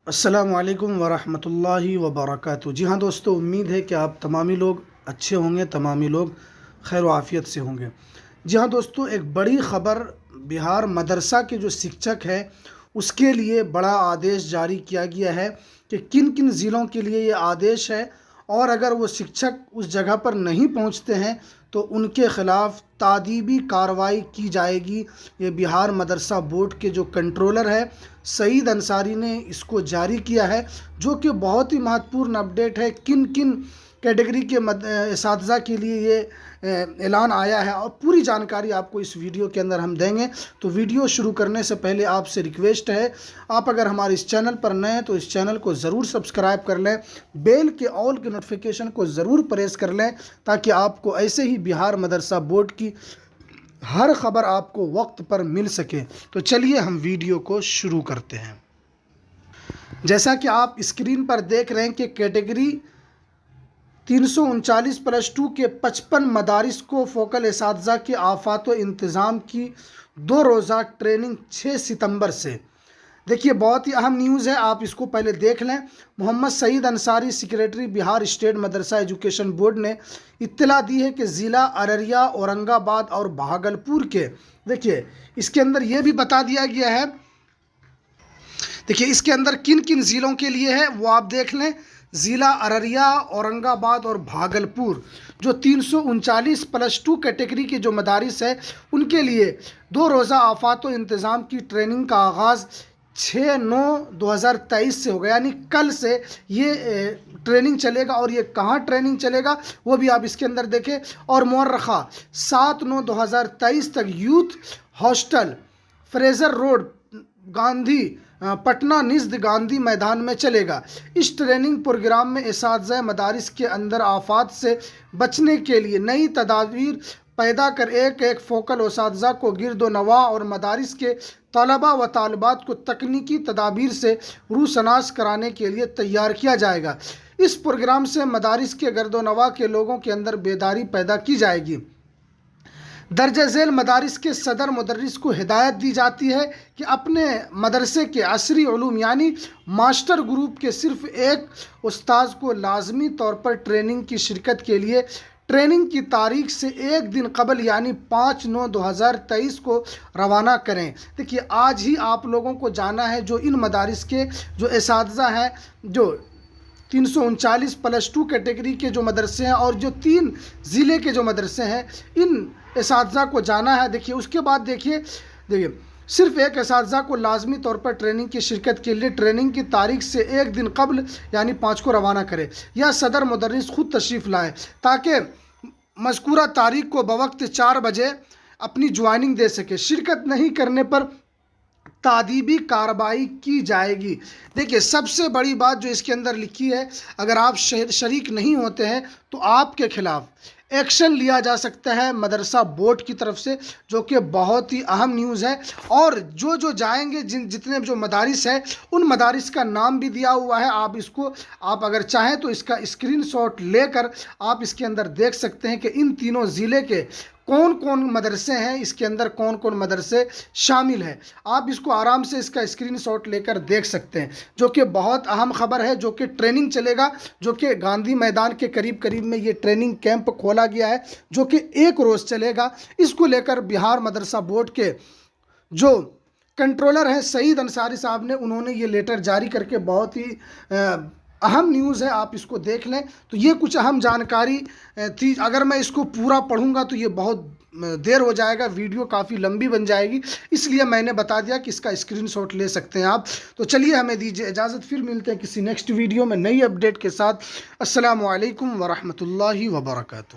السلام علیکم ورحمۃ اللہ وبرکاتہ۔ جی ہاں دوستو، امید ہے کہ آپ تمامی لوگ اچھے ہوں گے، تمامی لوگ خیر و عافیت سے ہوں گے۔ جی ہاں دوستو، ایک بڑی خبر بہار مدرسہ کے جو شکشک ہے اس کے لیے بڑا آدیش جاری کیا گیا ہے کہ کن کن ضلعوں کے لیے یہ آدیش ہے، اور اگر وہ شکشک اس جگہ پر نہیں پہنچتے ہیں تو ان کے خلاف تادیبی کارروائی کی جائے گی۔ یہ بہار مدرسہ بورڈ کے جو کنٹرولر ہے سعید انصاری نے اس کو جاری کیا ہے، جو کہ بہت ہی مہتوپورن اپڈیٹ ہے۔ کن کن کیٹیگری کے اساتذہ کے لیے یہ اعلان آیا ہے، اور پوری جانکاری آپ کو اس ویڈیو کے اندر ہم دیں گے۔ تو ویڈیو شروع کرنے سے پہلے آپ سے ریکویسٹ ہے، آپ اگر ہمارے اس چینل پر نئے ہیں تو اس چینل کو ضرور سبسکرائب کر لیں، بیل کے آل کے نوٹیفیکیشن کو ضرور پریس کر لیں، تاکہ آپ کو ایسے ہی بہار مدرسہ بورڈ کی ہر خبر آپ کو وقت پر مل سکے۔ تو چلیے ہم ویڈیو کو شروع کرتے ہیں۔ جیسا کہ آپ اسکرین پر دیکھ رہے ہیں کہ کیٹیگری 339+2 کے 55 مدارس کو فوکل اساتذہ کے آفات و انتظام کی 2 روزہ ٹریننگ 6 ستمبر سے۔ دیکھیے، بہت ہی اہم نیوز ہے، آپ اس کو پہلے دیکھ لیں۔ محمد سعید انصاری، سیکریٹری بہار اسٹیٹ مدرسہ ایجوکیشن بورڈ نے اطلاع دی ہے کہ ضلع ارریہ، اورنگ آباد اور بھاگلپور کے، دیکھیے اس کے اندر یہ بھی بتا دیا گیا ہے، دیکھیے اس کے اندر کن کن ضلعوں کے لیے ہے وہ آپ دیکھ لیں۔ ضلع ارریہ، اورنگ آباد اور بھاگلپور، جو 339+2 کیٹیگری کے جو مدارس ہے ان کے لیے 2 روزہ آفات و انتظام کی ٹریننگ کا آغاز 6/9/2023 سے ہوگا، یعنی کل سے یہ ٹریننگ چلے گا۔ اور یہ کہاں ٹریننگ چلے گا وہ بھی آپ اس کے اندر دیکھیں۔ اور مورخہ 7/9/2023 تک youth hostel Fraser road, Gandhi Patna نژد گاندھی میدان میں چلے گا۔ اس ٹریننگ پروگرام میں اساتذہ مدارس کے اندر آفات سے بچنے کے لیے نئی تدابیر پیدا کر ایک فوکل اساتذہ کو گرد و نواح اور مدارس کے طلباء و طالبات کو تکنیکی تدابیر سے روشناس کرانے کے لیے تیار کیا جائے گا۔ اس پروگرام سے مدارس کے گرد و نواح کے لوگوں کے اندر بیداری پیدا کی جائے گی۔ درجہ ذیل مدارس کے صدر مدرس کو ہدایت دی جاتی ہے کہ اپنے مدرسے کے عصری علوم یعنی ماسٹر گروپ کے صرف ایک استاذ کو لازمی طور پر ٹریننگ کی شرکت کے لیے ٹریننگ کی تاریخ سے ایک دن قبل یعنی 5/9/2023 کو روانہ کریں۔ دیکھیے، آج ہی آپ لوگوں کو جانا ہے جو ان مدارس کے جو اساتذہ ہیں، جو 339+2 کیٹیگری کے جو مدرسے ہیں اور جو 3 ضلع کے جو مدرسے ہیں، ان اساتذہ کو جانا ہے۔ دیکھیے اس کے بعد دیکھیے صرف ایک اساتذہ کو لازمی طور پر ٹریننگ کی شرکت کے لیے ٹریننگ کی تاریخ سے ایک دن قبل یعنی 5 کو روانہ کرے، یا صدر مدرس خود تشریف لائے تاکہ مذکورہ تاریخ کو بوقت 4 بجے اپنی جوائننگ دے سکے۔ شرکت نہیں کرنے پر تادیبی کارروائی کی جائے گی۔ دیکھیے سب سے بڑی بات جو اس کے اندر لکھی ہے، اگر آپ شریک نہیں ہوتے ہیں تو آپ کے خلاف ایکشن لیا جا سکتا ہے مدرسہ بورڈ کی طرف سے، جو کہ بہت ہی اہم نیوز ہے۔ اور جو جائیں گے، جتنے جو مدارس ہیں ان مدارس کا نام بھی دیا ہوا ہے، آپ اگر چاہیں تو اس کا اسکرین شاٹ لے کر آپ اس کے اندر دیکھ سکتے ہیں کہ ان تینوں ضلع کے کون کون مدرسے ہیں، اس کے اندر کون کون مدرسے شامل ہیں۔ آپ اس کو آرام سے اس کا اسکرین شاٹ لے کر دیکھ سکتے ہیں، جو کہ بہت اہم خبر ہے، جو کہ ٹریننگ چلے گا، جو کہ گاندھی میدان کے قریب میں یہ ٹریننگ کیمپ کھولا گیا ہے، جو کہ 1 روز چلے گا۔ اس کو لے کر بہار مدرسہ بورڈ کے جو کنٹرولر ہیں سعید انصاری صاحب نے، انہوں نے یہ لیٹر جاری کر کے بہت ہی اہم نیوز ہے، آپ اس کو دیکھ لیں۔ تو یہ کچھ اہم جانکاری تھی، اگر میں اس کو پورا پڑھوں گا تو یہ بہت دیر ہو جائے گا، ویڈیو کافی لمبی بن جائے گی، اس لیے میں نے بتا دیا کہ اس کا اسکرین شاٹ لے سکتے ہیں آپ۔ تو چلیے ہمیں دیجیے اجازت، پھر ملتے ہیں کسی نیکسٹ ویڈیو میں نئی اپڈیٹ کے ساتھ۔ السلام علیکم ورحمۃ اللہ وبرکاتہ۔